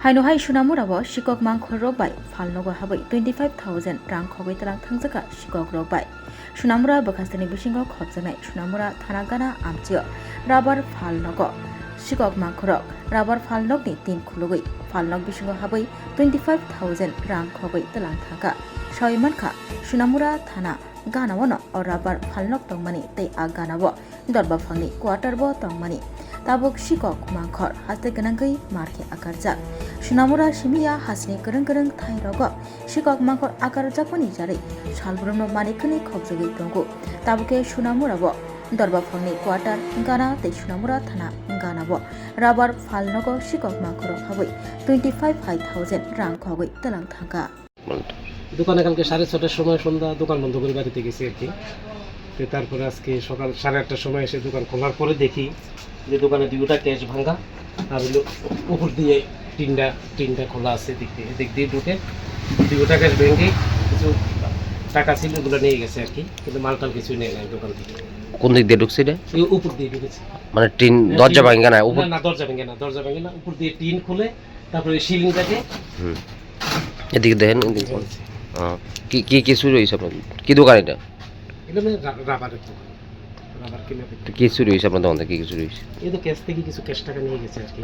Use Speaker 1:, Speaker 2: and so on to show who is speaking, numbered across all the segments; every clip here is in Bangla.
Speaker 1: Hainohai Sonamurao Sikok mangkhor rokbai Phalnokni habai 25,000 rang khogwi Twlangkha Sikok rokbai. Sonamurao bakastani bisingo khobjanai Sonamurao thana gana amchio rabar Phalnokni Sikok mangkhorok rabar Phalnokni tin khulugwi Phalnok bisingo habai 25,000 rang khogwi Twlangkha Soimankha Sonamurao thana ganawano rabar Phalnok tongmani tei ganabo dorba phangni quarter bo tongmani tabuk Sikok mangkhor haste ganangkai marke akarjak Sonamurao simiya hasni kereng thairogo Sikok mangkhor akarjakmani jare salbromno manikni khobjogui tongo tabuke Sonamurao dorba phangni quarter gana tei Sonamurao thana ganabo rabar Phalnokni Sikok mangkhor habai 25,000 rang khogui Twlangkha
Speaker 2: দোকানে কালকে 6:30টার সময় সন্ধ্যা দোকান বন্ধ করে বাড়িতে গেছি আর কি। তো তারপরে আজকে সকাল 8:30টার সময় এসে দোকান খোলার পরে দেখি যে দোকানে দুটো ক্যাশ ভাঙা আর হলো উপর দিয়ে টিনটা খোলা আছে দিক দিয়ে ঢুকে দুটো ক্যাশ ভেঙে কিছু টাকা ছিল ওগুলো নিয়ে গেছে আর কি, কিন্তু মালটাল কিছু নেই না দোকান থেকে।
Speaker 3: কোন দিক দিয়ে ঢুকছে এটা?
Speaker 2: এই উপর দিয়ে ঢুকেছে,
Speaker 3: মানে টিন দরজা ভাঙে না? উপর
Speaker 2: না, দরজা ভাঙে না, উপর দিয়ে টিন খুলে তারপরে সিলিংটাকে
Speaker 3: এদিকে দেখেন। কি চুরি হয়েছে আপনার? কি দোকান এটা?
Speaker 2: এটা মানে রাবারের দোকান, রাবার কিনে।
Speaker 3: কি চুরি হয়েছে আপনার দোকান থেকে? কি চুরি হয়েছে?
Speaker 2: এই তো ক্যাশ থেকে কিছু ক্যাশ টাকা নিয়ে গেছে আর কি।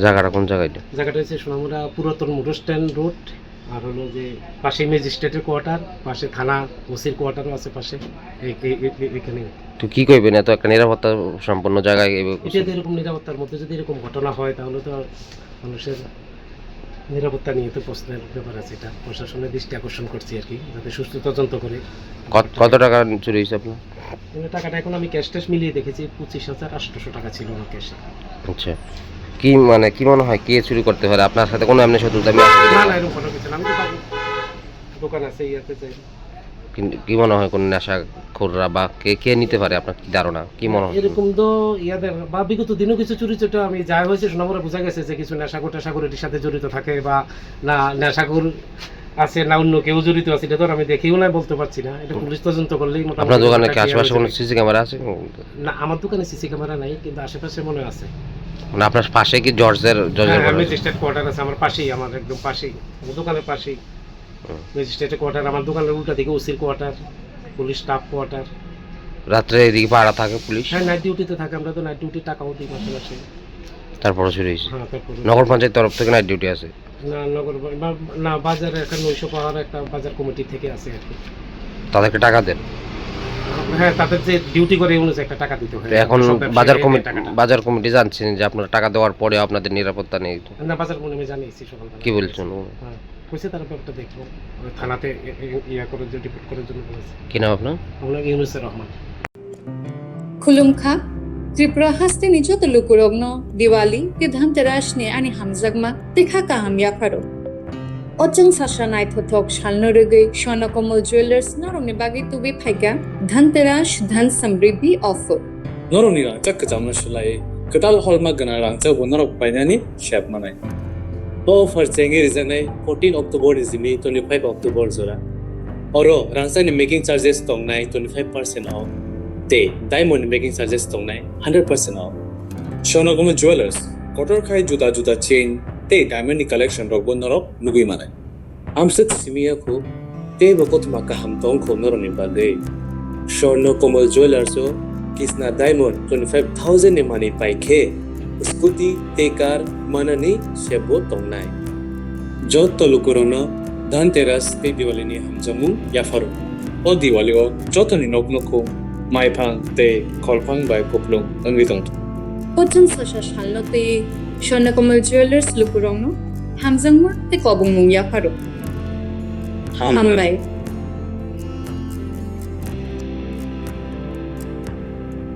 Speaker 3: জায়গাটা কোন জায়গাটা?
Speaker 2: জায়গাটা হচ্ছে সোনামুড়া পুরাতন মোটর স্ট্যান্ড রোড, আর হলো যে পাশে ম্যাজিস্ট্রেটের কোয়ার্টার, পাশে থানা ওসির কোয়ার্টারও আছে পাশে এখানে।
Speaker 3: তো কি করবেন এত একটা নিরাপত্তা সম্পন্ন জায়গায়?
Speaker 2: যদি এরকম নিরাপত্তার মধ্যে যদি এরকম ঘটনা হয় তাহলে তো মানুষের নিরাপত্তা নিয়ে তো প্রশ্নের ব্যাপার আছে। এটা প্রশাসনের দৃষ্টি আকর্ষণ করছি আর কি, যাতে সুষ্ঠু তদন্ত করে।
Speaker 3: কত টাকা চুরি হয়েছে আপনার?
Speaker 2: টাকাটা এখন আমি ক্যাশ ট্যাশ মিলিয়ে দেখেছি 25,800 টাকা ছিল আমার ক্যাশে।
Speaker 3: আচ্ছা, কি মনে হয় কে চুরি করতে পারে? আপনার সাথে কোনো এমনি শত্রুতা আছে?
Speaker 2: না, এরকম কোনো কিছু না। আমি তো দোকান আছে ইয়াতে যাই।
Speaker 3: কি মনে হয় কোন নেশাখোররা বা কে নিতে পারে? আপনার কি ধারণা, কি মনে হয়?
Speaker 2: এরকম তো ইয়াদের বা বিগত দিনও কিছু চুরি চোটা আমি যা হয়েছে সোনামুড়া বোঝা গেছে যে কিছু নেশাখোর এটির সাথে জড়িত থাকে, বা না নেশাখোর আছে না অন্য কেউ জড়িত আছে, এটা তো আমি দেখিও না, বলতে পারছি না। এটা পুলিশ তদন্ত করলেই মোটামুটি।
Speaker 3: আপনার দোকানে কি আশেপাশে কোনো সিসি ক্যামেরা আছে?
Speaker 2: না, আমার দোকানে সিসি ক্যামেরা নাই, কিন্তু আশেপাশে মনে আছে।
Speaker 3: মানে আপনার পাশে কি জর্জের
Speaker 2: ম্যাজিস্ট্রেট কোয়ার্টার আছে আমার পাশেই, আমার একদম পাশেই, আমার দোকানের পাশেই ম্যাজিস্ট্রেটের কোয়ার্টার, আমার দোকানের উল্টা দিকে ওসির কোয়ার্টার, পুলিশ স্টাফ কোয়ার্টার।
Speaker 3: রাত্রে এদিকে পাহারা থাকে পুলিশ?
Speaker 2: হ্যাঁ, নাইট ডিউটিতে থাকে, আমরা তো নাইট ডিউটি টাকাও দিই মাসে মাসে।
Speaker 3: তারপরে চুরি হয়েছে?
Speaker 2: হ্যাঁ, তারপরে
Speaker 3: নগর পঞ্চায়েত তরফ থেকে নাইট ডিউটি আছে?
Speaker 2: না, না, বাজারে একটা 900 পাহাড় একটা বাজার কমিটি থেকে আছে আর কি।
Speaker 3: তাদেরকে টাকা দেন?
Speaker 2: হ্যাঁ, তাদের যে ডিউটি করে অনুযায়ী একটা টাকা দিতে হয়।
Speaker 3: এখন বাজার কমিটি জানছেন যে আপনারা টাকা দেওয়ার পরে আপনাদের নিরাপত্তা নেই?
Speaker 2: না, বাজার কমিটি জানিয়েছি সকালবেলা।
Speaker 3: কি বলছেন?
Speaker 2: হ্যাঁ, কইছে তারা ব্যাপারটা দেখবো, থানাতে ইয়া করে যে রিপোর্ট করার জন্য বলেছে।
Speaker 3: কি নাম আপনার?
Speaker 2: আমরা ইউনুসের রহমান।
Speaker 4: खुलुमखा त्रिपुरा हास्ते निजो तो लुकुरोगनो दिवाली के धनतेरस ने आनी हमजगमा देखा काहम याफारो ओजों सासरा नाय थथक शालनो रगै स्वर्णकमल ज्वेलर्स नरंनि बागै तुबे फाइगा धनतेरस धन समृद्धि ऑफर
Speaker 5: नरंनि रांचाक जामना सुलाय कटाल हलमा गना रांचा बनरक बायनानि शेप मानाय तो फरचेंगे रिजनाय 14 अक्टोबर जिमि 25 अक्टोबर जरा अरो रांचानि मेकिंग चार्जेस तंगनाय 25% ऑफ ते डायमंड मेकिंग चार्जेस तंगनाय 100% ऑफ स्वर्णकमल ज्वेलर्स कटर खाय जुदा चेन ते डायमंड नि कलेक्शन रक बनरक नुगै मानाय आमसत सिमिया को ते बकत माका हम तंग खो नरनि बागै स्वर्णकमल ज्वेलर्स किसना डायमंड 25,000 ने माने पाइखे स्कूटी ते कार माननि सेबो तंगनाय जत तलुकुरनो धनतेरस ते दिवाली नि हमजमु याफारो ओ दिवाली ओ जतनि नकनको माइफां ते खलफां बाय कोप्लुं अंगिदं
Speaker 4: ओजों सासा शालनो ते स्वर्णकमल ज्वेलर्स लुकुरोगनो हमजगमा ते कबुं मुं याफारो हामबाय।